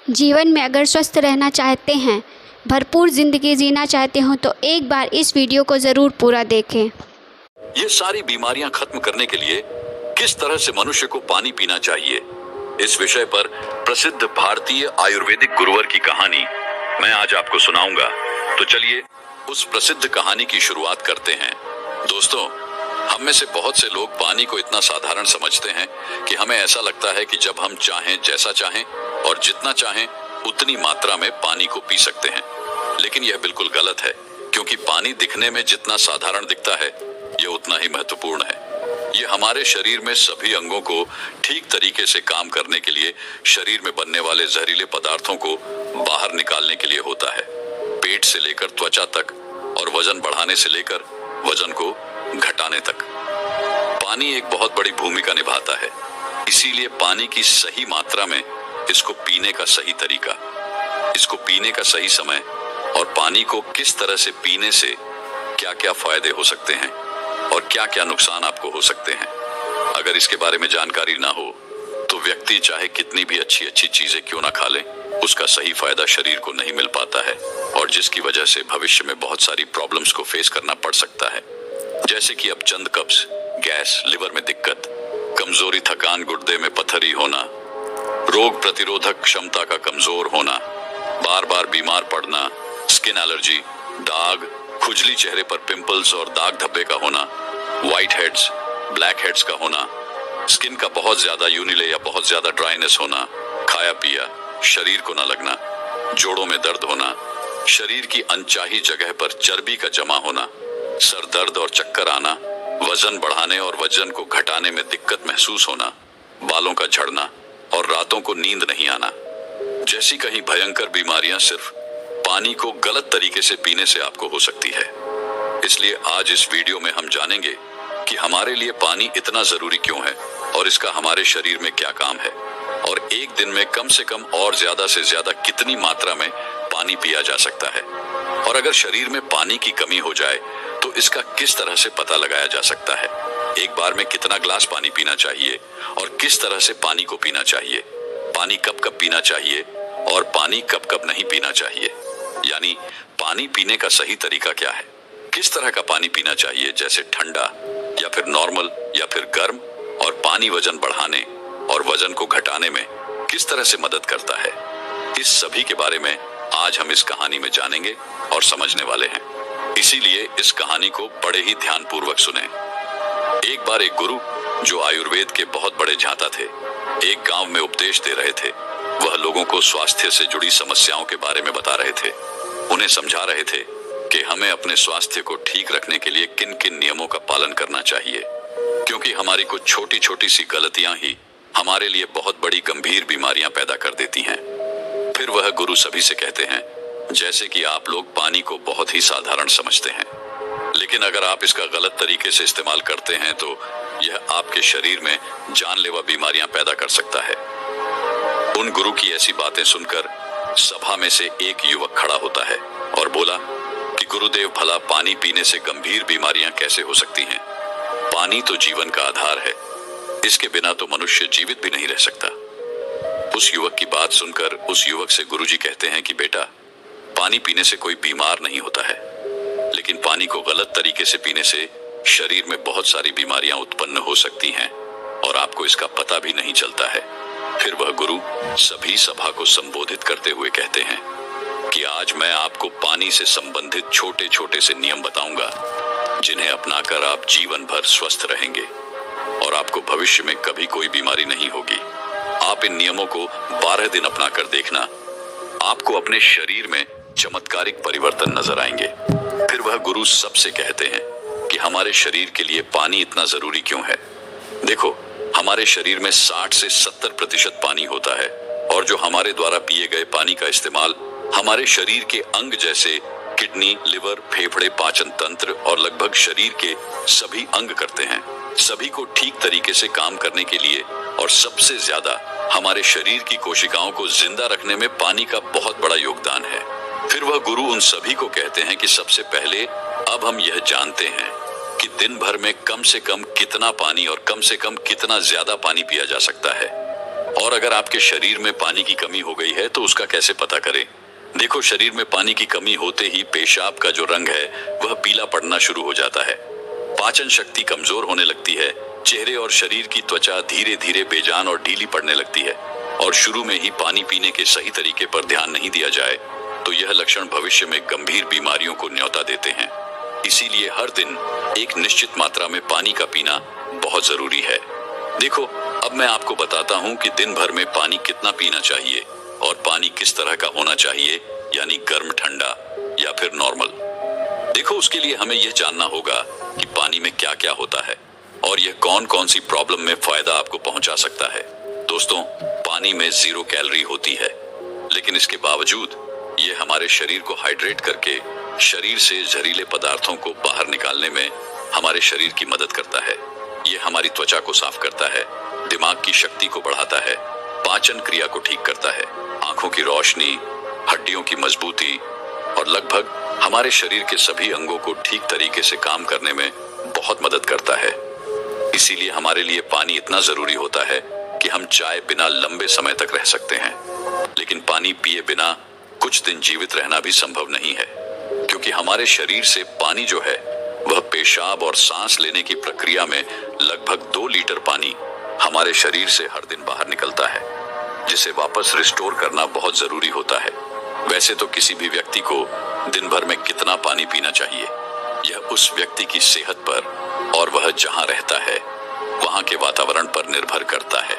जीवन में अगर स्वस्थ रहना चाहते हैं, भरपूर ज़िंदगी जीना चाहते हो तो एक बार इस वीडियो को ज़रूर पूरा देखें। ये सारी बीमारियां खत्म करने के लिए किस तरह से मनुष्य को पानी पीना चाहिए, इस विषय पर प्रसिद्ध भारतीय आयुर्वेदिक गुरुवर की कहानी मैं आज आपको सुनाऊंगा। तो चलिए उस प्रसिद्ध कहानी की शुरुआत करते हैं। दोस्तों, हम में से बहुत से लोग पानी को इतना साधारण समझते हैं कि हमें ऐसा लगता है कि जब हम चाहें, जैसा चाहें और जितना चाहें उतनी मात्रा में पानी को पी सकते हैं। लेकिन यह बिल्कुल गलत है, क्योंकि पानी दिखने में जितना साधारण दिखता है यह उतना ही महत्वपूर्ण है। यह हमारे शरीर में सभी अंगों को ठीक तरीके से काम करने के लिए, शरीर में बनने वाले जहरीले पदार्थों को बाहर निकालने के लिए होता है। पेट से लेकर त्वचा तक और वजन बढ़ाने से लेकर वजन को घटाने तक पानी एक बहुत बड़ी भूमिका निभाता है। इसीलिए पानी की सही मात्रा में, इसको पीने का सही तरीका, इसको पीने का सही समय और पानी को किस तरह से पीने से क्या क्या फायदे हो सकते हैं और क्या क्या नुकसान आपको हो सकते हैं, अगर इसके बारे में जानकारी ना हो तो व्यक्ति चाहे कितनी भी अच्छी अच्छी चीजें क्यों ना खा ले, उसका सही फायदा शरीर को नहीं मिल पाता है और जिसकी वजह से भविष्य में बहुत सारी प्रॉब्लम्स को फेस करना पड़ सकता है। जैसे कि अब चंद कब्ज, गैस, लिवर में दिक्कत, कमजोरी, थकान, गुर्दे में पथरी होना, रोग प्रतिरोधक क्षमता का कमजोर होना, बार बार बीमार पड़ना, स्किन एलर्जी, दाग, खुजली, चेहरे पर पिंपल्स और दाग धब्बे का होना, व्हाइट हेड्स, ब्लैक हेड्स का होना, स्किन का बहुत ज्यादा यूनिले या बहुत ज्यादा ड्राइनेस होना, खाया पिया शरीर को न लगना, जोड़ों में दर्द होना, शरीर की अनचाही जगह पर चर्बी का जमा होना, सर दर्द और चक्कर आना, वजन बढ़ाने और वजन को घटाने में दिक्कत महसूस होना, बालों का झड़ना और रातों को नींद नहीं आना जैसी कहीं भयंकर बीमारियां सिर्फ पानी को गलत तरीके से पीने से आपको हो सकती है। इसलिए आज इस वीडियो में हम जानेंगे कि हमारे लिए पानी इतना जरूरी क्यों है और इसका हमारे शरीर में क्या काम है और एक दिन में कम से कम और ज्यादा से ज्यादा कितनी मात्रा में पानी पिया जा सकता है, और अगर शरीर में पानी की कमी हो जाए तो इसका किस तरह से पता लगाया जा सकता है। एक बार में कितना ग्लास पानी पीना चाहिए और किस तरह से पानी को पीना चाहिए, पानी कब कब पीना चाहिए और पानी कब कब नहीं पीना चाहिए, यानी पानी पीने का सही तरीका क्या है, किस तरह का पानी पीना चाहिए, जैसे ठंडा या फिर नॉर्मल या फिर गर्म, और पानी वजन बढ़ाने और वजन को घटाने में किस तरह से मदद करता है। इस सभी के बारे में आज हम इस कहानी में जानेंगे और समझने वाले हैं। इसीलिए इस कहानी को बड़े ही ध्यानपूर्वक सुने। एक बार एक गुरु, जो आयुर्वेद के बहुत बड़े झांता थे, एक गांव में उपदेश दे रहे थे। वह लोगों को स्वास्थ्य से जुड़ी समस्याओं के बारे में बता रहे थे। उन्हें समझा रहे थे कि हमें अपने स्वास्थ्य को ठीक रखने के लिए किन किन नियमों का पालन करना चाहिए, क्योंकि हमारी कुछ छोटी छोटी सी गलतियां ही हमारे लिए बहुत बड़ी गंभीर बीमारियां पैदा कर देती हैं। फिर वह गुरु सभी से कहते हैं, जैसे कि आप लोग पानी को बहुत ही साधारण समझते हैं, लेकिन अगर आप इसका गलत तरीके से इस्तेमाल करते हैं तो यह आपके शरीर में जानलेवा बीमारियां पैदा कर सकता है। उन गुरु की ऐसी बातें सुनकर सभा में से एक युवक खड़ा होता है और बोला कि गुरुदेव, भला पानी पीने से गंभीर बीमारियां कैसे हो सकती हैं? पानी तो जीवन का आधार है, इसके बिना तो मनुष्य जीवित भी नहीं रह सकता। उस युवक की बात सुनकर उस युवक से गुरुजी कहते हैं कि बेटा, पानी पीने से कोई बीमार नहीं होता है, लेकिन पानी को गलत तरीके से पीने से शरीर में बहुत सारी बीमारियां उत्पन्न हो सकती हैं और आपको इसका पता भी नहीं चलता है। फिर वह गुरु सभी सभा को संबोधित करते हुए कहते हैं कि आज मैं आपको पानी से संबंधित छोटे छोटे से नियम बताऊंगा, जिन्हें अपनाकर आप जीवन भर स्वस्थ रहेंगे और आपको भविष्य में कभी कोई बीमारी नहीं होगी। आप इन नियमों को 12 दिन अपनाकर देखना, आपको अपने शरीर में चमत्कारिक परिवर्तन नजर आएंगे। फिर वह गुरु सबसे कहते हैं कि हमारे शरीर के लिए पानी इतना जरूरी क्यों है। देखो, हमारे शरीर में 60 से 70% पानी होता है और जो हमारे द्वारा पिए गए पानी का इस्तेमाल हमारे शरीर के अंग जैसे किडनी, लिवर, फेफड़े, पाचन तंत्र और लगभग शरीर के सभी अंग करते हैं। सभी को ठीक तरीके से काम करने के लिए और सबसे ज्यादा हमारे शरीर की कोशिकाओं को जिंदा रखने में पानी का बहुत बड़ा योगदान है। फिर वह गुरु उन सभी को कहते हैं कि सबसे पहले अब हम यह जानते हैं कि दिन भर में कम से कम कितना पानी और कम से कम कितना ज्यादा पानी पिया जा सकता है। और अगर आपके शरीर में पानी की कमी हो गई है तो उसका कैसे पता करें? देखो, शरीर में पानी की कमी होते ही पेशाब का जो रंग है वह पीला पड़ना शुरू हो जाता है, पाचन शक्ति कमजोर होने लगती है, चेहरे और शरीर की त्वचा धीरे धीरे बेजान और ढीली पड़ने लगती है, और शुरू में ही पानी पीने के सही तरीके पर ध्यान नहीं दिया जाए तो यह लक्षण भविष्य में गंभीर बीमारियों को न्योता देते हैं। इसीलिए हर दिन एक निश्चित मात्रा में पानी का पीना बहुत जरूरी है। देखो, अब मैं आपको बताता हूँ कि दिन भर में पानी कितना पीना चाहिए और पानी किस तरह का होना चाहिए, यानी गर्म, ठंडा या फिर नॉर्मल। देखो, उसके लिए हमें यह जानना होगा कि पानी में क्या क्या होता है और यह कौन कौन सी प्रॉब्लम में फायदा आपको पहुंचा सकता है। दोस्तों, पानी में 0 कैलोरी होती है, लेकिन इसके बावजूद यह हमारे शरीर को हाइड्रेट करके शरीर से जहरीले पदार्थों को बाहर निकालने में हमारे शरीर की मदद करता है। यह हमारी त्वचा को साफ करता है, दिमाग की शक्ति को बढ़ाता है, पाचन क्रिया को ठीक करता है, आंखों की रोशनी, हड्डियों की मजबूती और लगभग हमारे शरीर के सभी अंगों को ठीक तरीके से काम करने में बहुत मदद करता है। इसीलिए हमारे लिए पानी इतना जरूरी होता है कि हम चाय बिना लंबे समय तक रह सकते हैं, लेकिन पानी पिए बिना कुछ दिन जीवित रहना भी संभव नहीं है, क्योंकि हमारे शरीर से पानी जो है वह पेशाब और सांस लेने की प्रक्रिया में लगभग 2 लीटर पानी हमारे शरीर से हर दिन बाहर निकलता है, जिसे वापस रिस्टोर करना बहुत जरूरी होता है। वैसे तो किसी भी व्यक्ति को दिन भर में कितना पानी पीना चाहिए यह उस व्यक्ति की सेहत पर और वह जहां रहता है वहां के वातावरण पर निर्भर करता है।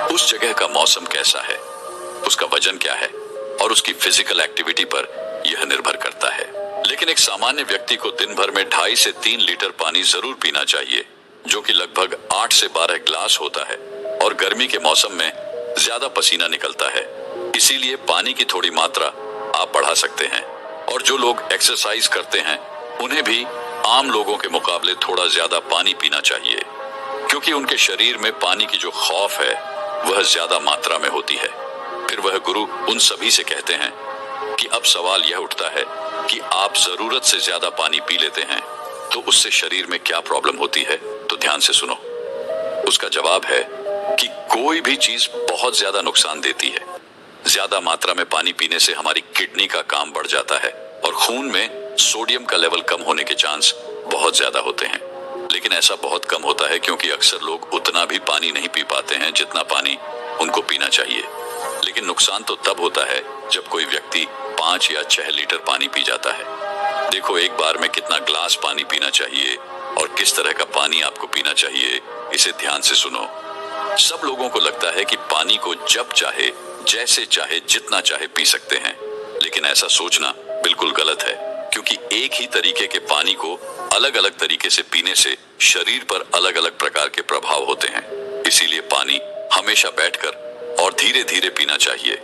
उस जगह का मौसम कैसा है, उसका वजन क्या है और उसकी फिजिकल एक्टिविटी पर यह निर्भर करता है। लेकिन एक सामान्य व्यक्ति को दिन भर में 2.5 से 3 लीटर पानी जरूर पीना चाहिए, जो कि लगभग 8 से 12 गिलास होता है, और गर्मी के मौसम में ज्यादा पसीना निकलता है, इसीलिए पानी की थोड़ी मात्रा आप बढ़ा सकते हैं। और जो लोग एक्सरसाइज करते हैं उन्हें भी आम लोगों के मुकाबले थोड़ा ज्यादा पानी पीना चाहिए, क्योंकि उनके शरीर में पानी की जो खौफ है वह ज्यादा मात्रा में होती है। फिर वह गुरु उन सभी से कहते हैं कि अब सवाल यह उठता है कि आप जरूरत से ज्यादा पानी पी लेते हैं तो उससे शरीर में क्या प्रॉब्लम होती है। तो ध्यान से सुनो। उसका जवाब है कि कोई भी चीज बहुत ज्यादा नुकसान देती है। ज्यादा मात्रा में पानी पीने से हमारी किडनी का काम बढ़ जाता है और खून में सोडियम का लेवल कम होने के चांस बहुत ज्यादा होते हैं। लेकिन ऐसा बहुत कम होता है, क्योंकि अक्सर लोग उतना भी पानी नहीं पी पाते हैं जितना पानी उनको पीना चाहिए। लेकिन नुकसान तो तब होता है जब कोई व्यक्ति 5 या 6 लीटर पानी पी जाता है। देखो, एक बार में कितना ग्लास पानी पीना चाहिए और किस तरह का पानी आपको पीना चाहिए, इसे ध्यान से सुनो। सब लोगों को लगता है कि पानी को जब चाहे, जैसे चाहे, जितना चाहे पी सकते हैं, लेकिन ऐसा सोचना बिल्कुल गलत है, क्योंकि एक ही तरीके के पानी को अलग अलग तरीके से पीने से शरीर पर अलग अलग प्रकार के प्रभाव होते हैं। इसीलिए पानी हमेशा बैठकर और धीरे धीरे पीना चाहिए।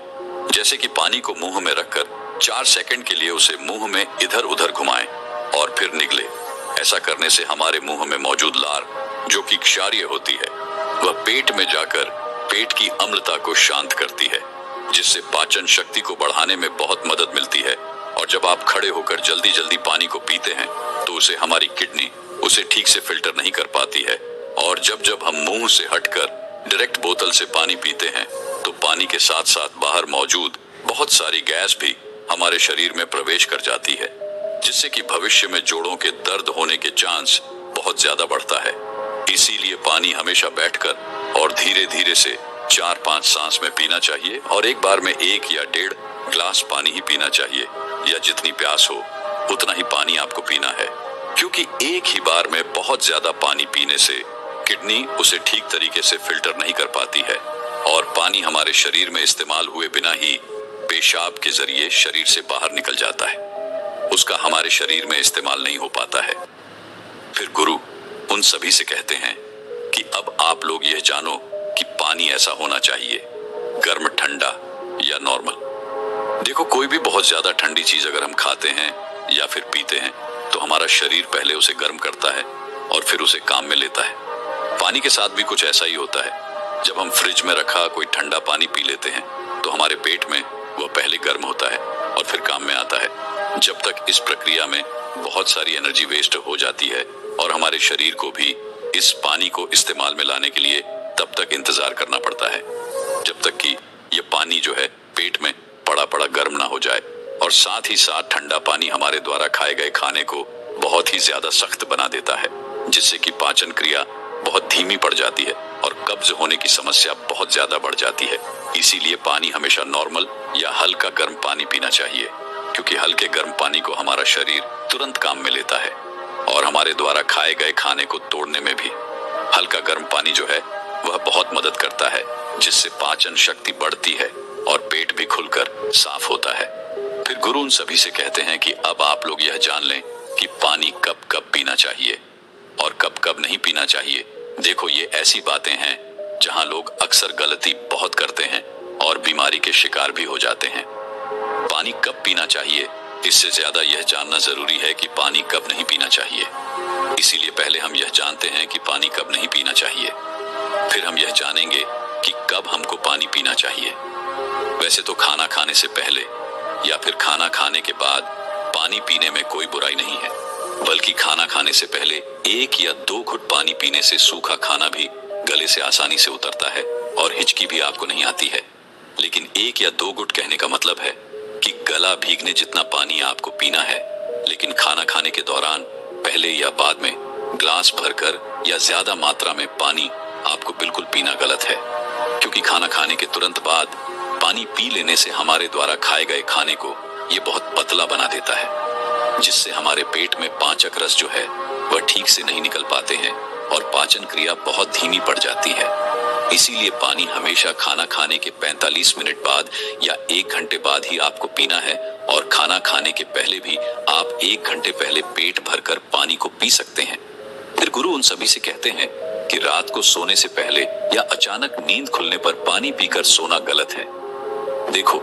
जैसे कि पानी को मुंह में रखकर 4 सेकंड के लिए उसे मुंह में इधर उधर घुमाएं और फिर निगले। ऐसा करने से हमारे मुंह में मौजूद लार, जो कि क्षारीय होती है, वह पेट में जाकर पेट की अम्लता को शांत करती है, जिससे पाचन शक्ति को बढ़ाने में बहुत मदद मिलती है। और जब आप खड़े होकर जल्दी जल्दी पानी को पीते हैं तो उसे हमारी किडनी उसे ठीक से फिल्टर नहीं कर पाती है, और जब जब हम मुंह से हटकर डायरेक्ट बोतल से पानी पीते हैं तो पानी के साथ साथ बाहर मौजूद बहुत सारी गैस भी हमारे शरीर में प्रवेश कर जाती है, जिससे कि भविष्य में जोड़ों के दर्द होने के चांस बहुत ज्यादा बढ़ता है। इसीलिए पानी हमेशा बैठकर और धीरे धीरे से 4-5 सांस में पीना चाहिए, और एक बार में 1 या 1.5 ग्लास पानी ही पीना चाहिए, या जितनी प्यास हो उतना ही पानी आपको पीना है, क्योंकि एक ही बार में बहुत ज्यादा पानी पीने से किडनी उसे ठीक तरीके से फिल्टर नहीं कर पाती है, और पानी हमारे शरीर में इस्तेमाल हुए बिना ही पेशाब के जरिए शरीर से बाहर निकल जाता है, उसका हमारे शरीर में इस्तेमाल नहीं हो पाता है। फिर गुरु उन सभी से कहते हैं कि अब आप लोग यह जानो कि पानी ऐसा होना चाहिए, गर्म, ठंडा या नॉर्मल। देखो, कोई भी बहुत ज्यादा ठंडी चीज अगर हम खाते हैं या फिर पीते हैं तो हमारा शरीर पहले उसे गर्म करता है और फिर उसे काम में लेता है। पानी के साथ भी कुछ ऐसा ही होता है। जब हम फ्रिज में रखा कोई ठंडा पानी पी लेते हैं तो हमारे पेट में वह पहले गर्म होता है और फिर काम में आता है। जब तक इस प्रक्रिया में बहुत सारी एनर्जी वेस्ट हो जाती है और हमारे शरीर को भी इस पानी को इस्तेमाल में लाने के लिए तब तक इंतजार करना पड़ता है। जब तक कि ये पानी जो है पेट में पड़ा पड़ा गर्म ना हो जाए। और साथ ही साथ ठंडा पानी हमारे द्वारा खाए गए खाने को बहुत ही ज्यादा सख्त बना देता है, जिससे कि पाचन क्रिया बहुत धीमी पड़ जाती है और कब्ज होने की समस्या बहुत ज्यादा बढ़ जाती है। इसीलिए पानी हमेशा नॉर्मल या हल्का गर्म पानी पीना चाहिए, क्योंकि हल्के गर्म पानी को हमारा शरीर तुरंत काम में लेता है और हमारे द्वारा खाए गए खाने को तोड़ने में भी हल्का गर्म पानी जो है वह बहुत मदद करता है, जिससे पाचन शक्ति बढ़ती है और पेट भी खुलकर साफ होता है। फिर गुरु उन सभी से कहते हैं कि अब आप लोग यह जान लें कि पानी कब कब पीना चाहिए और कब कब नहीं पीना चाहिए। देखो, ये ऐसी बातें हैं जहां लोग अक्सर गलती बहुत करते हैं और बीमारी के शिकार भी हो जाते हैं। पानी कब पीना चाहिए, इससे ज्यादा यह जानना जरूरी है कि पानी कब नहीं पीना चाहिए। इसीलिए पहले हम यह जानते हैं कि पानी कब नहीं पीना चाहिए, फिर हम यह जानेंगे कि कब हमको पानी पीना चाहिए। वैसे तो खाना खाने से पहले या फिर खाना खाने के बाद पानी पीने में कोई बुराई नहीं है, बल्कि खाना खाने से पहले 1 या 2 घुट पानी पीने से सूखा खाना भी गले से आसानी से उतरता है और हिचकी भी आपको नहीं आती है। लेकिन 1 या 2 घुट कहने का मतलब है कि गला भीगने जितना पानी आपको पीना है, लेकिन खाना खाने के दौरान पहले या बाद में ग्लास भरकर या ज्यादा मात्रा में पानी आपको बिल्कुल पीना गलत है, क्योंकि खाना खाने के तुरंत बाद पानी पी लेने से हमारे द्वारा खाए गए खाने को ये बहुत पतला बना देता है, जिससे हमारे पेट में पाचक रस जो है वह ठीक से नहीं निकल पाते हैं और पाचन क्रिया बहुत धीमी पड़ जाती है। इसीलिए पानी हमेशा खाना खाने के 45 मिनट बाद या 1 घंटे बाद ही आपको पीना है और खाना खाने के पहले भी आप 1 घंटे पहले पेट भरकर पानी को पी सकते हैं। फिर गुरु उन सभी से कहते हैं कि रात को सोने से पहले या अचानक नींद खुलने पर पानी पीकर सोना गलत है। देखो,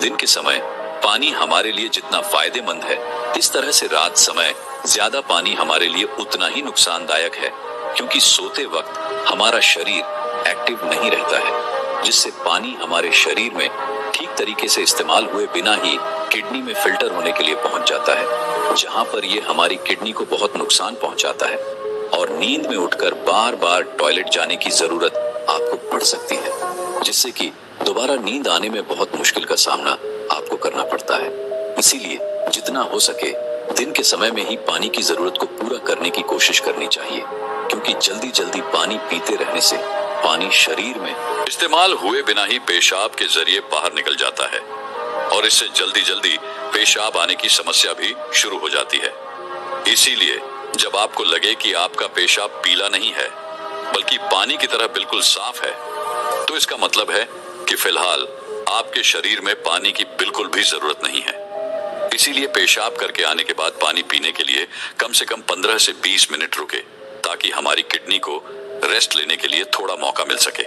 दिन के समय पानी हमारे लिए जितना फायदेमंद है, इस तरह से रात समय ज्यादा पानी हमारे लिए उतना ही नुकसानदायक है, क्योंकि सोते वक्त हमारा शरीर एक्टिव नहीं रहता है, जिससे पानी हमारे शरीर में ठीक तरीके से इस्तेमाल हुए बिना ही किडनी में फिल्टर होने के लिए पहुंच जाता है, जहां पर यह हमारी किडनी को बहुत नुकसान पहुंचाता है और नींद में उठकर बार बार टॉयलेट जाने की जरूरत आपको पड़ सकती है, जिससे कि दोबारा नींद आने में बहुत मुश्किल का सामना आपको करना पड़ता है। इसीलिए जितना हो सके दिन के समय में ही पानी की जरूरत को पूरा करने की कोशिश करनी चाहिए, क्योंकि जल्दी जल्दी पानी पीते रहने से पानी शरीर में इस्तेमाल हुए बिना ही पेशाब के जरिए बाहर निकल जाता है और इससे जल्दी जल्दी पेशाब आने की समस्या भी शुरू हो जाती है। इसीलिए जब आपको लगे कि आपका पेशाब पीला नहीं है बल्कि पानी की तरह बिल्कुल साफ है, तो इसका मतलब है कि फिलहाल आपके शरीर में पानी की बिल्कुल भी जरूरत नहीं है। इसीलिए पेशाब करके आने के बाद पानी पीने के लिए कम से कम 15 से 20 मिनट रुके, ताकि हमारी किडनी को रेस्ट लेने के लिए थोड़ा मौका मिल सके।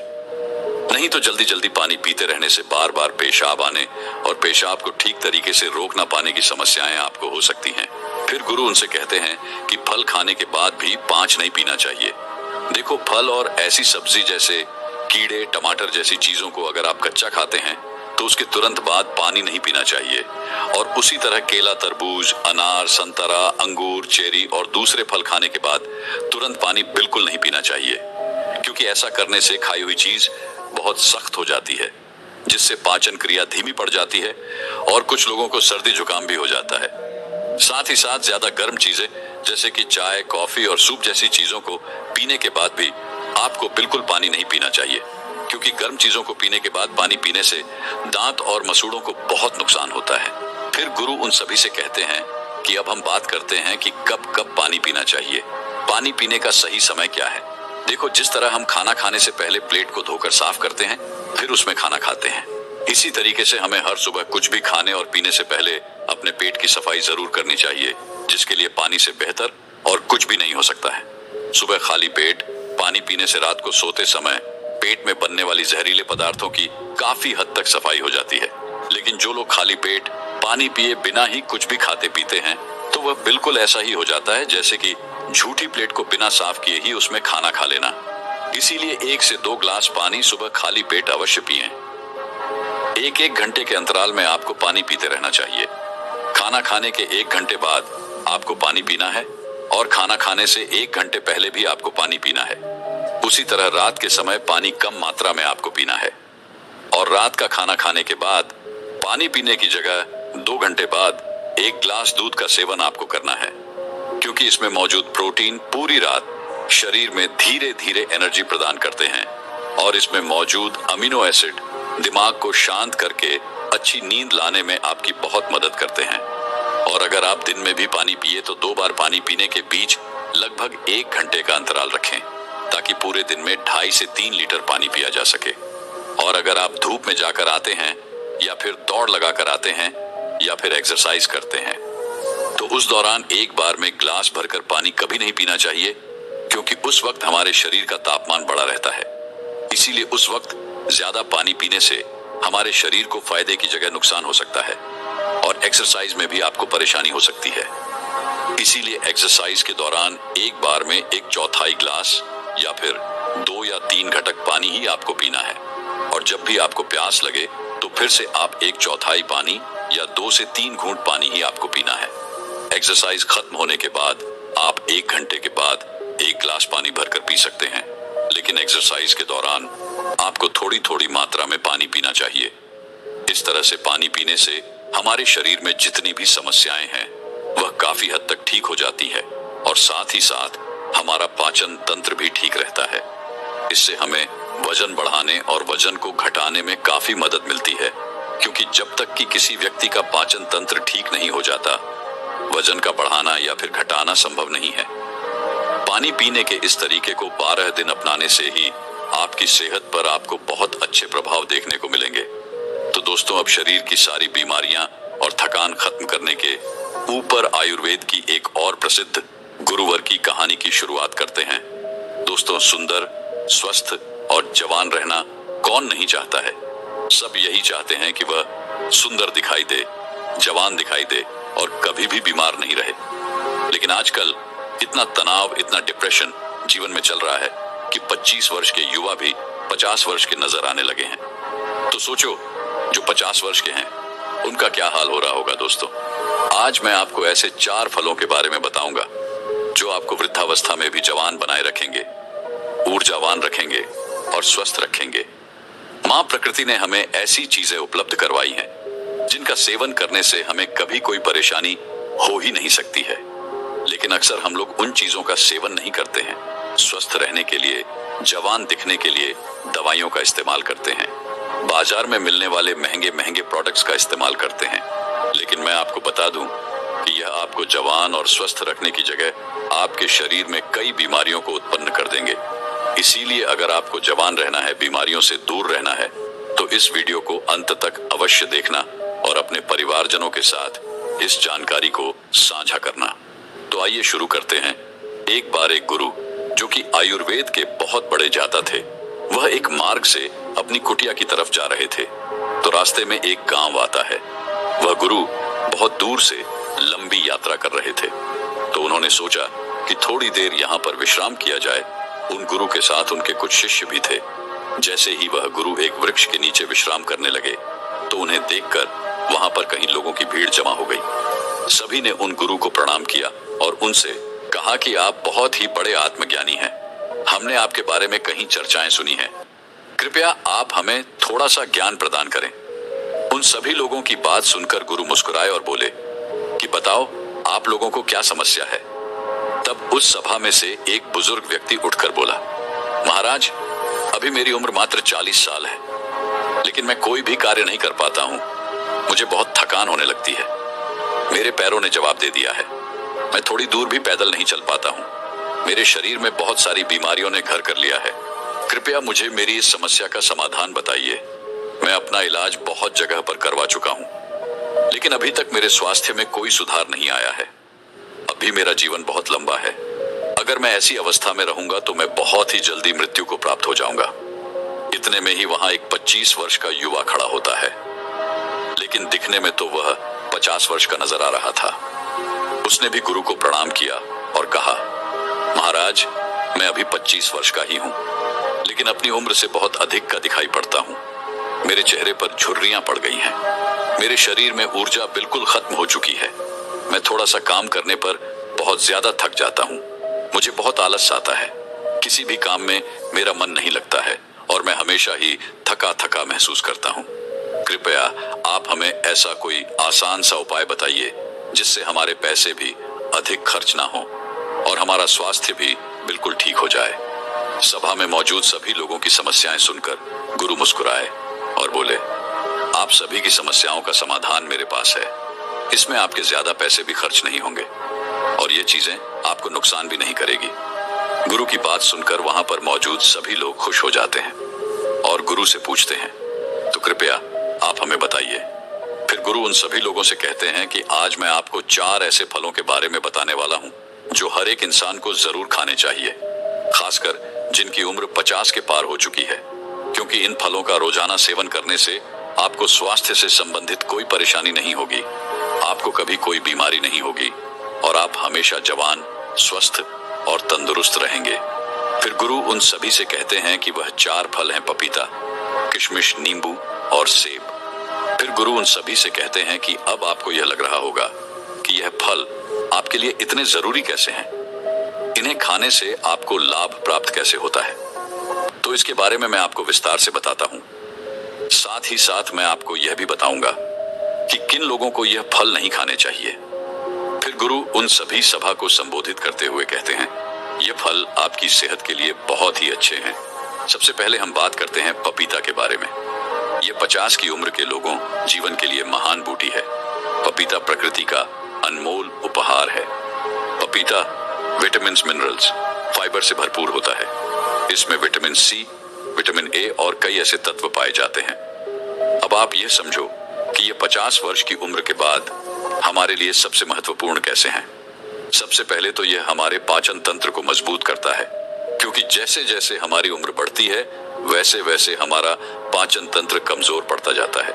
नहीं तो जल्दी जल्दी पानी पीते रहने से बार बार पेशाब आने और पेशाब को ठीक तरीके से रोक ना पाने की समस्याएं आपको हो सकती हैं। फिर गुरु उनसे कहते हैं कि फल खाने के बाद भी 5 नहीं पीना चाहिए। देखो, फल और ऐसी सब्जी जैसे कीड़े, टमाटर जैसी चीजों को अगर आप कच्चा खाते हैं तो उसके तुरंत बाद पानी नहीं पीना चाहिए, और उसी तरह केला, तरबूज, अनार, संतरा, अंगूर, चेरी और दूसरे फल खाने के बाद तुरंत पानी बिल्कुल नहीं पीना चाहिए, क्योंकि ऐसा करने से खाई हुई चीज बहुत सख्त हो जाती है, जिससे पाचन क्रिया धीमी पड़ जाती है और कुछ लोगों को सर्दी जुकाम भी हो जाता है। साथ ही साथ ज्यादा गर्म चीजें जैसे कि चाय, कॉफी और सूप जैसी चीजों को पीने के बाद भी आपको बिल्कुल पानी नहीं पीना चाहिए, क्योंकि गर्म चीजों को पीने के बाद पानी पीने से दांत और मसूड़ों को बहुत नुकसान होता है। फिर गुरु उन सभी से कहते हैं कि अब हम बात करते हैं कि कब कब पानी पीना चाहिए। पानी पीने का सही समय क्या है? देखो, जिस तरह हम खाना खाने से पहले प्लेट को धोकर साफ करते हैं, फिर उसमें खाना खाते हैं, इसी तरीके से हमें हर सुबह कुछ भी खाने और पीने से पहले अपने पेट की सफाई जरूर करनी चाहिए, जिसके लिए पानी से बेहतर और कुछ भी नहीं हो सकता है। सुबह खाली पेट पानी पीने से रात को सोते समय पेट में बनने वाली जहरीले पदार्थों की काफी हद तक सफाई हो जाती है। लेकिन जो लोग खाली पेट पानी पिए बिना ही कुछ भी खाते पीते हैं, तो वह बिल्कुल ऐसा ही हो जाता है जैसे कि झूठी प्लेट को बिना साफ किए ही उसमें खाना खा लेना। इसीलिए 1 से 2 ग्लास पानी सुबह खाली पेट अवश्य पिएं। 1-1 घंटे के अंतराल में आपको पानी पीते रहना चाहिए। खाना खाने के 1 घंटे बाद आपको पानी पीना है और खाना खाने से 1 घंटे पहले भी आपको पानी पीना है। उसी तरह रात के समय पानी कम मात्रा में आपको पीना है। और रात का खाना खाने के बाद पानी पीने की जगह 2 घंटे बाद 1 गिलास दूध का सेवन आपको करना है, क्योंकि इसमें मौजूद प्रोटीन पूरी रात शरीर में धीरे धीरे एनर्जी प्रदान करते हैं और इसमें मौजूद अमीनो एसिड दिमाग को शांत करके अच्छी नींद लाने में आपकी बहुत मदद करते हैं। और अगर आप दिन में भी पानी पिए तो 2 बार पानी पीने के बीच लगभग 1 घंटे का अंतराल रखें, ताकि पूरे दिन में 2.5 से 3 लीटर पानी पिया जा सके। और अगर आप धूप में जाकर आते हैं या फिर दौड़ लगाकर आते हैं या फिर एक्सरसाइज करते हैं तो उस दौरान एक बार में ग्लास भरकर पानी कभी नहीं पीना चाहिए, क्योंकि उस वक्त हमारे शरीर का तापमान बढ़ा रहता है। इसीलिए उस वक्त ज्यादा पानी पीने से हमारे शरीर को फायदे की जगह नुकसान हो सकता है और एक्सरसाइज में भी आपको परेशानी हो सकती है। इसीलिए एक्सरसाइज के दौरान एक बार में 1/4 गिलास या फिर 2 या 3 घटक पानी ही आपको पीना है। और जब भी आपको प्यास लगे तो फिर से आप 1/4 पानी या 2 से 3 घूंट पानी ही आपको पीना है। एक्सरसाइज खत्म होने के बाद आप 1 घंटे के बाद 1 गिलास पानी भरकर पी सकते हैं, लेकिन एक्सरसाइज के दौरान आपको थोड़ी थोड़ी मात्रा में पानी पीना चाहिए। इस तरह से पानी पीने से हमारे शरीर में जितनी भी समस्याएं हैं वह काफी हद तक ठीक हो जाती है और साथ ही साथ हमारा पाचन तंत्र भी ठीक रहता है। इससे हमें वजन बढ़ाने और वजन को घटाने में काफी मदद मिलती है, क्योंकि जब तक कि किसी व्यक्ति का पाचन तंत्र ठीक नहीं हो जाता वजन का बढ़ाना या फिर घटाना संभव नहीं है। पानी पीने के इस तरीके को 12 दिन अपनाने से ही आपकी सेहत पर आपको बहुत अच्छे प्रभाव देखने को मिलेंगे। तो दोस्तों, अब शरीर की सारी बीमारियां और थकान खत्म करने के ऊपर आयुर्वेद की एक और प्रसिद्ध गुरुवर की कहानी की शुरुआत करते हैं। दोस्तों, सुंदर, स्वस्थ और जवान रहना कौन नहीं चाहता है। सब यही चाहते हैं कि वह सुंदर दिखाई दे, जवान दिखाई दे और कभी भी बीमार नहीं रहे। लेकिन आजकल इतना तनाव, इतना डिप्रेशन जीवन में चल रहा है कि 25 वर्ष के युवा भी 50 वर्ष के नजर आने लगे हैं। तो सोचो, जो 50 वर्ष के हैं उनका क्या हाल हो रहा होगा। दोस्तों, आज मैं आपको ऐसे 4 फलों के बारे में बताऊंगा जो आपको वृद्धावस्था में भी जवान बनाए रखेंगे, ऊर्जावान रखेंगे और स्वस्थ रखेंगे। माँ प्रकृति ने हमें ऐसी चीजें उपलब्ध करवाई हैं जिनका सेवन करने से हमें कभी कोई परेशानी हो ही नहीं सकती है। लेकिन अक्सर हम लोग उन चीजों का सेवन नहीं करते हैं। स्वस्थ रहने के लिए, जवान दिखने के लिए दवाइयों का इस्तेमाल करते हैं, बाजार में मिलने वाले महंगे महंगे प्रोडक्ट्स का इस्तेमाल करते हैं। लेकिन मैं आपको बता दूं कि यह आपको जवान और स्वस्थ रखने की जगह आपके शरीर में कई बीमारियों को उत्पन्न कर देंगे। इसीलिए अगर आपको जवान रहना है, बीमारियों से दूर रहना है, तो इस वीडियो को अंत तक अवश्य देखना और अपने परिवारजनों के साथ इस जानकारी को साझा करना। तो आइए शुरू करते हैं। एक बार एक गुरु, जो कि आयुर्वेद के बहुत बड़े जाता थे, वह एक मार्ग से अपनी कुटिया की तरफ जा रहे थे। तो रास्ते में एक गांव आता है। वह गुरु बहुत दूर से लंबी यात्रा कर रहे थे, तो उन्होंने सोचा कि थोड़ी देर यहाँ पर विश्राम किया जाए। उन गुरु के साथ उनके कुछ शिष्य भी थे। जैसे ही वह गुरु एक वृक्ष के नीचे विश्राम करने लगे तो उन्हें देखकर वहां पर कहीं लोगों की भीड़ जमा हो गई। सभी ने उन गुरु को प्रणाम किया और उनसे कहा कि आप बहुत ही बड़े आत्मज्ञानी हैं। हमने आपके बारे में कहीं चर्चाएं सुनी हैं। कृपया आप हमें थोड़ा सा ज्ञान प्रदान करें। उन सभी लोगों की बात सुनकर गुरु मुस्कुराए और बोले कि बताओ, आप लोगों को क्या समस्या है। तब उस सभा में से एक बुजुर्ग व्यक्ति उठकर बोला, महाराज, अभी मेरी उम्र मात्र 40 साल है, लेकिन मैं कोई भी कार्य नहीं कर पाता हूँ। मुझे बहुत थकान होने लगती है। मेरे पैरों ने जवाब दे दिया है। मैं थोड़ी दूर भी पैदल नहीं चल पाता हूँ। मेरे शरीर में बहुत सारी बीमारियों ने घर कर लिया है। कृपया मुझे मेरी इस समस्या का समाधान बताइए। मैं अपना इलाज बहुत जगह पर करवा चुका हूँ, लेकिन अभी तक मेरे स्वास्थ्य में कोई सुधार नहीं आया है। अभी मेरा जीवन बहुत लंबा है। अगर मैं ऐसी अवस्था में रहूंगा तो मैं बहुत ही जल्दी मृत्यु को प्राप्त हो जाऊंगा। इतने में ही वहां एक 25 वर्ष का युवा खड़ा होता है, लेकिन दिखने में तो वह 50 वर्ष का नजर आ रहा था। उसने भी गुरु को प्रणाम किया और कहा, महाराज, मैं अभी 25 वर्ष का ही हूँ, लेकिन अपनी उम्र से बहुत अधिक का दिखाई पड़ता हूँ। मेरे चेहरे पर झुर्रियां पड़ गई हैं। मेरे शरीर में ऊर्जा बिल्कुल खत्म हो चुकी है। मैं थोड़ा सा काम करने पर बहुत ज्यादा थक जाता हूँ। मुझे बहुत आलस आता है। किसी भी काम में मेरा मन नहीं लगता है और मैं हमेशा ही थका थका महसूस करता हूँ। कृपया आप हमें ऐसा कोई आसान सा उपाय बताइए जिससे हमारे पैसे भी अधिक खर्च ना हो और हमारा स्वास्थ्य भी बिल्कुल ठीक हो जाए। सभा में मौजूद सभी लोगों की समस्याएं सुनकर गुरु मुस्कुराए और बोले, आप सभी की समस्याओं का समाधान मेरे पास है। इसमें आपके ज्यादा पैसे भी खर्च नहीं होंगे और ये चीजें आपको नुकसान भी नहीं करेगी। गुरु की बात सुनकर वहां पर मौजूद सभी लोग खुश हो जाते हैं और गुरु से पूछते हैं, तो कृपया आप हमें बताइए। फिर गुरु उन सभी लोगों से कहते हैं कि आज मैं आपको 4 ऐसे फलों के बारे में बताने वाला हूं जो हर एक इंसान को जरूर खाने चाहिए, खासकर जिनकी उम्र 50 के पार हो चुकी है, क्योंकि इन फलों का रोजाना सेवन करने से आपको स्वास्थ्य से संबंधित कोई परेशानी नहीं होगी, आपको कभी कोई बीमारी नहीं होगी और आप हमेशा जवान, स्वस्थ और तंदुरुस्त रहेंगे। फिर गुरु उन सभी से कहते हैं कि वह 4 फल हैं, पपीता, किशमिश, नींबू और सेब। फिर गुरु उन सभी से कहते हैं कि अब आपको यह लग रहा होगा कि यह फल आपके लिए इतने जरूरी कैसे हैं, इन्हें खाने से आपको लाभ प्राप्त कैसे होता है। तो इसके बारे में मैं आपको विस्तार से बताता हूं। साथ ही साथ मैं आपको यह भी बताऊंगा कि किन लोगों को यह फल नहीं खाने चाहिए। फिर गुरु उन सभी सभा को संबोधित करते हुए कहते हैं, ये फल आपकी सेहत के लिए बहुत ही अच्छे हैं। सबसे पहले हम बात करते हैं पपीता के बारे में। ये 50 की उम्र के लोगों जीवन के लिए महान बूटी है। पपीता प्रकृति का अनमोल उपहार है। पपीता विटामिन, मिनरल्स, फाइबर से भरपूर होता है। इसमें विटामिन सी, विटामिन ए और कई ऐसे तत्व पाए जाते हैं। अब आप यह समझो कि ये 50 वर्ष की उम्र के बाद हमारे लिए सबसे महत्वपूर्ण कैसे हैं। सबसे पहले तो यह हमारे पाचन तंत्र को मजबूत करता है, क्योंकि जैसे जैसे हमारी उम्र बढ़ती है वैसे वैसे हमारा पाचन तंत्र कमजोर पड़ता जाता है।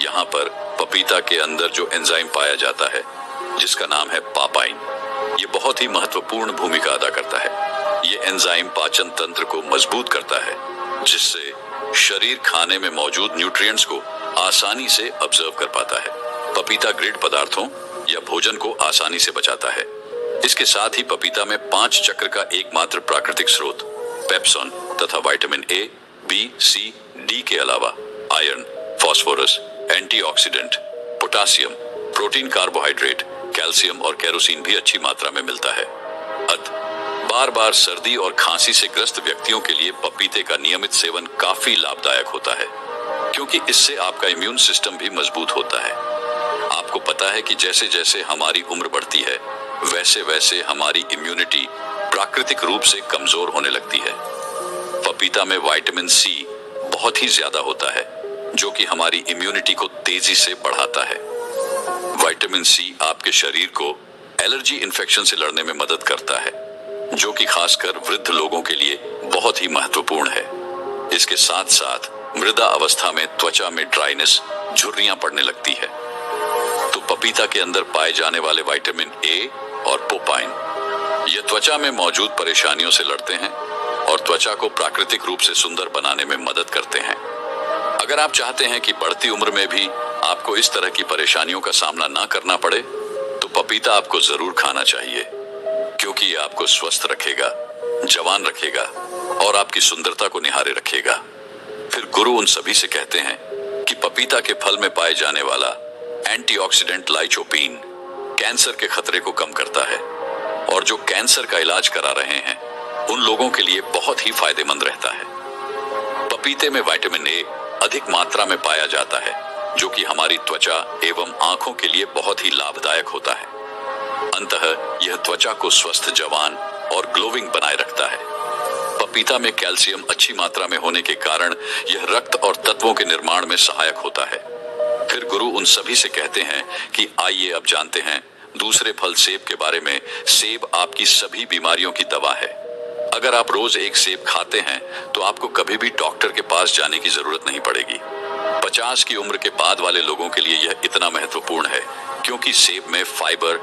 यहाँ पर पपीता के अंदर जो एंजाइम पाया जाता है जिसका नाम है पापाइन, ये बहुत ही महत्वपूर्ण भूमिका अदा करता है। ये एंजाइम पाचन तंत्र को मजबूत करता है, जिससे शरीर खाने में मौजूद न्यूट्रिएंट्स को आसानी से ऑब्जर्व कर पाता है। पपीता ग्रिड पदार्थों या भोजन को आसानी से बचाता है। इसके साथ ही पपीता में 5 चक्र का एकमात्र प्राकृतिक स्रोत पेप्सोन तथा vitamin A, B, C, D के अलावा iron, phosphorus, antioxidant, potassium, protein, carbohydrate, calcium और केरोसिन भी अच्छी मात्रा में मिलता है। बार बार सर्दी और खांसी से ग्रस्त व्यक्तियों के लिए पपीते का नियमित सेवन काफी लाभदायक होता है, क्योंकि इससे आपका इम्यून सिस्टम भी मजबूत होता है। आपको पता है कि जैसे जैसे हमारी उम्र बढ़ती है वैसे वैसे हमारी इम्यूनिटी प्राकृतिक रूप से कमजोर होने लगती है। पपीता में विटामिन सी बहुत ही ज्यादा होता है, जो कि हमारी इम्यूनिटी को तेजी से बढ़ाता है। विटामिन सी आपके शरीर को एलर्जी इन्फेक्शन से लड़ने में मदद करता है, जो कि खासकर वृद्ध लोगों के लिए बहुत ही महत्वपूर्ण है। इसके साथ साथ मृदा अवस्था में त्वचा में ड्राइनेस, झुर्रियां पड़ने लगती है। तो पपीता के अंदर पाए जाने वाले विटामिन ए और पोपाइन ये त्वचा में मौजूद परेशानियों से लड़ते हैं और त्वचा को प्राकृतिक रूप से सुंदर बनाने में मदद करते हैं। अगर आप चाहते हैं कि बढ़ती उम्र में भी आपको इस तरह की परेशानियों का सामना ना करना पड़े, तो पपीता आपको जरूर खाना चाहिए, क्योंकि ये आपको स्वस्थ रखेगा, जवान रखेगा और आपकी सुंदरता को निहारे रखेगा। फिर गुरु उन सभी से कहते हैं कि पपीता के फल में पाए जाने वाला एंटीऑक्सीडेंट लाइकोपीन कैंसर के खतरे को कम करता है और जो कैंसर का इलाज करा रहे हैं उन लोगों के लिए बहुत ही फायदेमंद रहता है। पपीते में विटामिन ए अधिक मात्रा में पाया जाता है, जो कि हमारी त्वचा एवं आंखों के लिए बहुत ही लाभदायक होता है। अंततः यह त्वचा को स्वस्थ, जवान और ग्लोविंग बनाए रखता है। पपीता में कैल्शियम अच्छी मात्रा में होने के कारण यह रक्त और तत्वों के निर्माण में सहायक होता है। फिर गुरु उन सभी से कहते हैं कि आइए अब जानते हैं दूसरे फल सेब के बारे में। सेब आपकी सभी बीमारियों की दवा है। अगर आप रोज एक सेब खाते हैं तो आपको कभी भी डॉक्टर के पास जाने की जरूरत नहीं पड़ेगी। 50 की उम्र के बाद वाले लोगों के लिए यह इतना महत्वपूर्ण है क्योंकि सेब में फाइबर,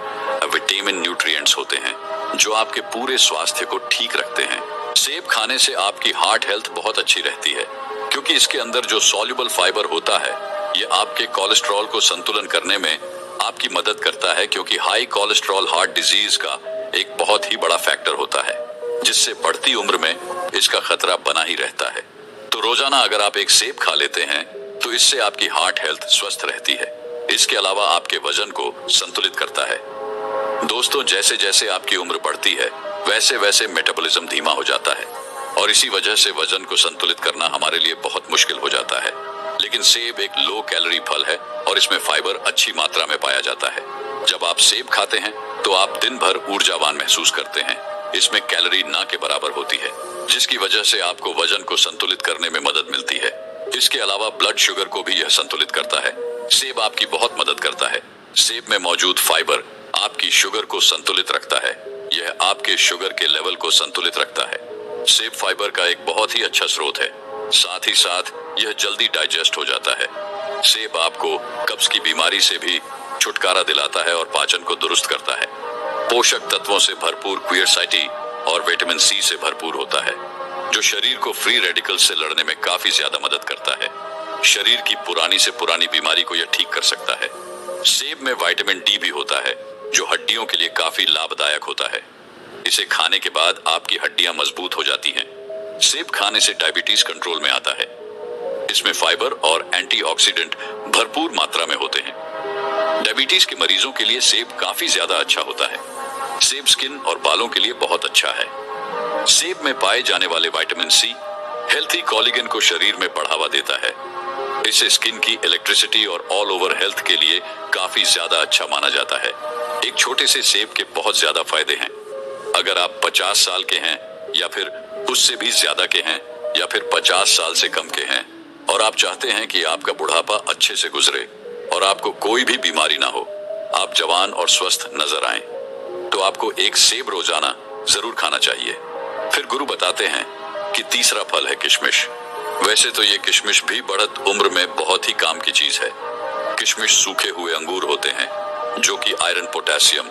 विटामिन, न्यूट्रिएंट्स होते हैं जो आपके पूरे स्वास्थ्य को ठीक रखते हैं। सेब खाने से आपकी हार्ट हेल्थ बहुत अच्छी रहती है, क्योंकि इसके अंदर जो सॉल्युबल फाइबर होता है यह आपके कोलेस्ट्रॉल को संतुलन करने में आपकी मदद करता है, क्योंकि हाई कोलेस्ट्रॉल हार्ट डिजीज का एक बहुत ही बड़ा फैक्टर होता है, जिससे बढ़ती उम्र में इसका खतरा बना ही रहता है। तो रोजाना अगर आप एक सेब खा लेते हैं तो इससे आपकी हार्ट हेल्थ स्वस्थ रहती है। इसके अलावा आपके वजन को संतुलित करता है। दोस्तों, जैसे जैसे आपकी उम्र बढ़ती है वैसे वैसे मेटाबॉलिज्म धीमा हो जाता है और इसी वजह से वजन को संतुलित करना हमारे लिए बहुत मुश्किल हो जाता है। लेकिन सेब एक लो कैलोरी फल है और इसमें फाइबर अच्छी मात्रा में पाया जाता है। जब आप सेब खाते हैं तो आप दिन भर ऊर्जावान महसूस करते हैं। इसमें कैलोरी ना के बराबर होती है, जिसकी वजह से आपको वजन को संतुलित करने में मदद मिलती है। इसके अलावा ब्लड शुगर को भी यह संतुलित करता है। सेब आपकी बहुत मदद करता है। सेब में मौजूद फाइबर आपकी शुगर को संतुलित रखता है। यह आपके शुगर के लेवल को संतुलित रखता है। सेब फाइबर का एक बहुत ही अच्छा स्रोत है। साथ ही साथ यह जल्दी डाइजेस्ट हो जाता है। सेब आपको कब्ज की बीमारी से भी छुटकारा दिलाता है और पाचन को दुरुस्त करता है। पोषक तत्वों से भरपूर क्वियरसाइटी और विटामिन सी से भरपूर होता है, जो शरीर को फ्री रेडिकल से लड़ने में काफी ज्यादा मदद करता है। शरीर की पुरानी से पुरानी बीमारी को यह ठीक कर सकता है। सेब में विटामिन डी भी होता है, जो हड्डियों के लिए काफी लाभदायक होता है। इसे खाने के बाद आपकी हड्डियां मजबूत हो जाती हैं। सेब खाने से डायबिटीज कंट्रोल में आता है। इसमें फाइबर और एंटीऑक्सीडेंट भरपूर मात्रा में होते हैं। डायबिटीज के मरीजों के लिए सेब काफी ज्यादा अच्छा होता है। सेब स्किन और बालों के लिए बहुत अच्छा है। सेब में पाए जाने वाले विटामिन सी हेल्थी कोलेजन को शरीर में बढ़ावा देता है। इसे स्किन की इलेक्ट्रिसिटी और ऑल ओवर हेल्थ के लिए काफी ज्यादा अच्छा माना जाता है। एक छोटे से सेब के बहुत ज्यादा फायदे हैं। अगर आप 50 साल के हैं या फिर उससे भी ज्यादा के हैं या फिर 50 साल से कम के हैं और आप चाहते हैं कि आपका बुढ़ापा अच्छे से गुजरे और आपको कोई भी बीमारी ना हो, आप जवान और स्वस्थ नजर आएं, तो आपको एक सेब रोजाना जरूर खाना चाहिए। फिर गुरु बताते हैं कि तीसरा फल है किशमिश। वैसे तो ये किशमिश भी बढ़त उम्र में बहुत ही काम की चीज है। किशमिश सूखे हुए अंगूर होते हैं जो कि आयरन, पोटेशियम,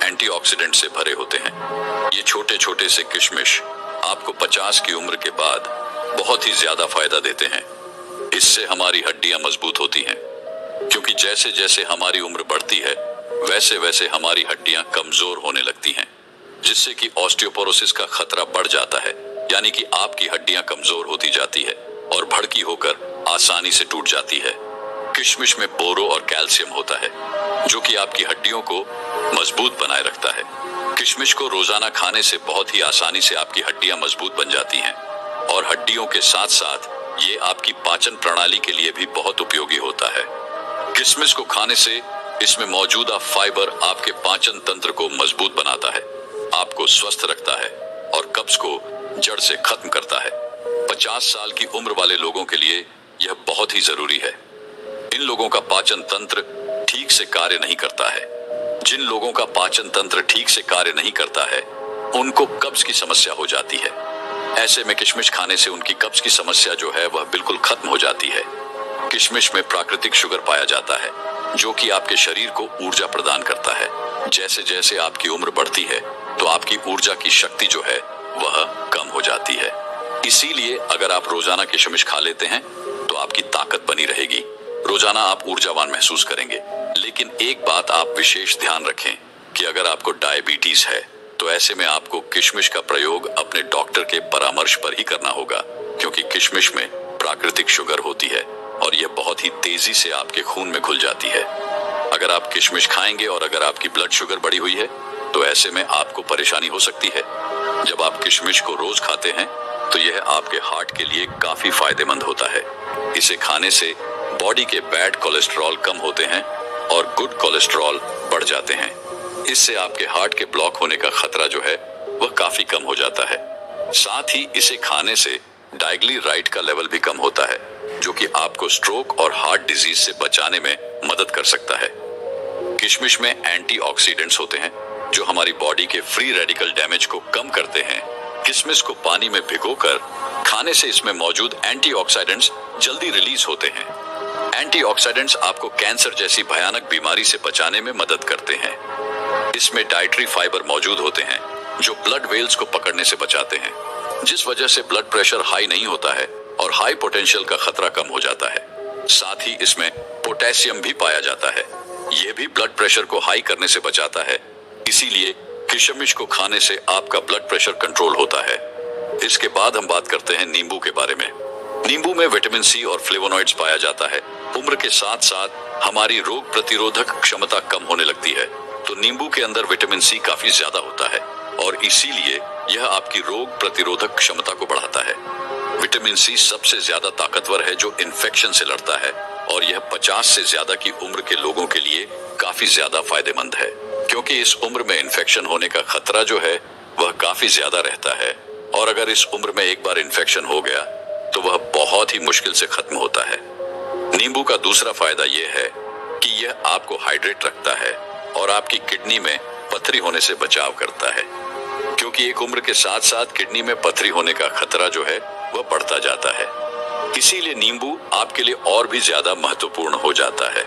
एंटीऑक्सीडेंट से भरे होते हैं। ये छोटे छोटे से किशमिश आपको 50 की उम्र के बाद बहुत ही ज्यादा फायदा देते हैं। इससे हमारी हड्डियां मजबूत होती हैं, क्योंकि जैसे जैसे हमारी उम्र बढ़ती है वैसे वैसे हमारी हड्डियां कमजोर होने लगती हैं, जिससे कि ऑस्टियोपोरोसिस का खतरा बढ़ जाता है। यानी कि आपकी हड्डियां कमजोर होती जाती है और भड़की होकर आसानी से टूट जाती है। किशमिश में बोरो और कैल्शियम होता है, जो कि आपकी हड्डियों को मजबूत बनाए रखता है। किशमिश को रोजाना खाने से बहुत ही आसानी से आपकी हड्डियां मजबूत बन जाती हैं और हड्डियों के साथ साथ ये आपकी पाचन प्रणाली के लिए भी बहुत उपयोगी होता है। किशमिश को खाने से इसमें मौजूदा फाइबर आपके पाचन तंत्र को मजबूत बनाता है, आपको स्वस्थ रखता है और कब्ज को जड़ से खत्म करता है। 50 साल की उम्र वाले लोगों के लिए यह बहुत ही जरूरी है। इन लोगों का पाचन तंत्र ठीक से कार्य नहीं करता है। जिन लोगों का पाचन तंत्र ठीक से कार्य नहीं करता है उनको कब्ज की समस्या हो जाती है। ऐसे में किशमिश खाने से उनकी कब्ज की समस्या जो है वह बिल्कुल खत्म हो जाती है। किशमिश में प्राकृतिक शुगर पाया जाता है, जो कि आपके शरीर को ऊर्जा प्रदान करता है। जैसे जैसे आपकी उम्र बढ़ती है तो आपकी ऊर्जा की शक्ति जो है वह कम हो जाती है। इसीलिए अगर आप रोजाना किशमिश खा लेते हैं तो आपकी ताकत बनी रहेगी। रोजाना आप ऊर्जावान महसूस करेंगे। लेकिन एक बात आप विशेष ध्यान रखें कि अगर आपको डायबिटीज है तो ऐसे में आपको किशमिश का प्रयोग अपने डॉक्टर के परामर्श पर ही करना होगा, क्योंकि किशमिश में प्राकृतिक शुगर होती है और यह बहुत ही तेजी से आपके खून में घुल जाती है। अगर आप किशमिश खाएंगे और अगर आपकी ब्लड शुगर बढ़ी हुई है तो ऐसे में आपको परेशानी हो सकती है। जब आप किशमिश को रोज खाते हैं तो यह आपके हार्ट के लिए काफी फायदेमंद होता है। इसे खाने से बॉडी के बैड कोलेस्ट्रॉल कम होते हैं और गुड कोलेस्ट्रॉल बढ़ जाते हैं। इससे आपके हार्ट के ब्लॉक होने का खतरा जो है वह काफी कम हो जाता है। साथ ही इसे खाने से डाइग्लिसराइड का लेवल भी कम होता है, जो कि आपको स्ट्रोक और हार्ट डिजीज से बचाने में मदद कर सकता है। किशमिश में एंटीऑक्सीडेंट्स होते हैं जो हमारी बॉडी के फ्री रेडिकल डैमेज को कम करते हैं। किशमिश को पानी में भिगोकर खाने से इसमें मौजूद एंटीऑक्सीडेंट्स जल्दी रिलीज होते हैं। एंटीऑक्सीडेंट्स आपको कैंसर जैसी भयानक बीमारी से बचाने में मदद करते हैं। इसमें डाइटरी फाइबर मौजूद होते हैं जो ब्लड वेल्स को पकड़ने से बचाते हैं, जिस वजह से ब्लड प्रेशर हाई नहीं होता है और हाई पोटेंशियल का खतरा कम हो जाता है। साथ ही इसमें पोटेशियम भी पाया जाता है, यह भी ब्लड प्रेशर को हाई करने से बचाता है। इसीलिए किशमिश को खाने से आपका ब्लड प्रेशर कंट्रोल होता है। इसके बाद हम बात करते हैं नींबू के बारे में। नींबू में विटामिन सी और फ्लेवोनॉइड्स पाया जाता है। उम्र के साथ साथ हमारी रोग प्रतिरोधक क्षमता कम होने लगती है, तो नींबू के अंदर विटामिन सी काफी ज्यादा होता है और इसीलिए यह आपकी रोग प्रतिरोधक क्षमता को बढ़ाता है। विटामिन सी सबसे ज्यादा ताकतवर है जो इन्फेक्शन से लड़ता है और यह 50 से ज्यादा की उम्र के लोगों के लिए काफी ज्यादा फायदेमंद है, क्योंकि इस उम्र में इन्फेक्शन होने का खतरा जो है वह काफी ज्यादा रहता है और अगर इस उम्र में एक बार इन्फेक्शन हो गया तो वह बहुत ही मुश्किल से खत्म होता है। नींबू का दूसरा फायदा यह है कि यह आपको हाइड्रेट रखता है और आपकी किडनी में पथरी होने से बचाव करता है, क्योंकि एक उम्र के साथ साथ किडनी में पथरी होने का खतरा जो है वह बढ़ता जाता है। इसीलिए नींबू आपके लिए और भी ज्यादा महत्वपूर्ण हो जाता है।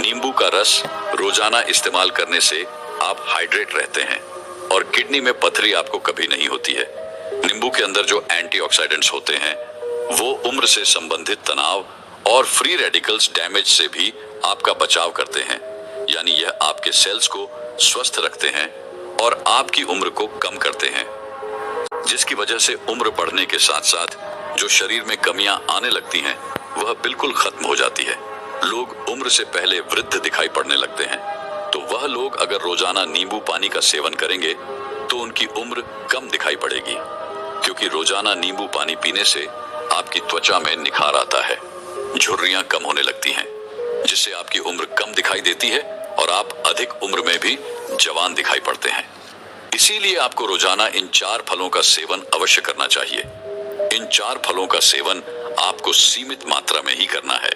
नींबू का रस रोजाना इस्तेमाल करने से आप हाइड्रेट रहते हैं और किडनी में पथरी आपको कभी नहीं होती है। नींबू के अंदर जो एंटीऑक्सीडेंट्स होते हैं वो उम्र से संबंधित तनाव और फ्री रेडिकल्स डैमेज से भी आपका बचाव करते हैं, यानी यह आपके सेल्स को स्वस्थ रखते हैं और आपकी उम्र को कम करते हैं, जिसकी वजह से उम्र बढ़ने के साथ साथ जो शरीर में कमियां आने लगती हैं वह बिल्कुल खत्म हो जाती है। लोग उम्र से पहले वृद्ध दिखाई पड़ने लगते हैं, तो वह लोग अगर रोजाना नींबू पानी का सेवन करेंगे तो उनकी उम्र कम दिखाई पड़ेगी, क्योंकि रोजाना नींबू पानी पीने से आपकी त्वचा में निखार आता है, झुर्रियां कम होने लगती हैं, जिससे आपकी उम्र कम दिखाई देती है और आप अधिक उम्र में भी जवान दिखाई पड़ते हैं। इसीलिए आपको रोजाना इन 4 फलों का सेवन अवश्य करना चाहिए। इन 4 फलों का सेवन आपको सीमित मात्रा में ही करना है,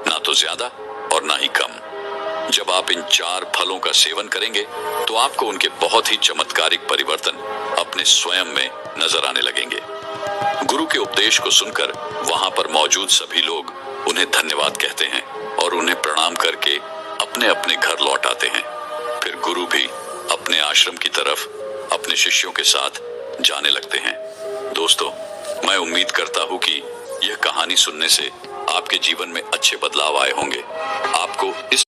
ना तो ज्यादा और ना ही कम। जब आप इन 4 फलों का सेवन करेंगे तो आपको उनके बहुत ही चमत्कारिक परिवर्तन अपने स्वयं में नजर आने लगेंगे। गुरु के उपदेश को सुनकर वहां पर मौजूद सभी लोग उन्हें धन्यवाद कहते हैं और उन्हें प्रणाम करके अपने अपने घर लौट आते हैं। फिर गुरु भी अपने आश्रम की तरफ अपने शिष्यों के साथ जाने लगते हैं। दोस्तों, मैं उम्मीद करता हूं कि यह कहानी सुनने से आपके जीवन में अच्छे बदलाव आए होंगे। आपको इस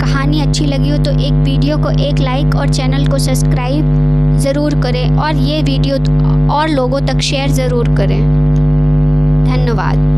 कहानी अच्छी लगी हो तो एक वीडियो को एक लाइक और चैनल को सब्सक्राइब ज़रूर करें और ये वीडियो और लोगों तक शेयर ज़रूर करें। धन्यवाद।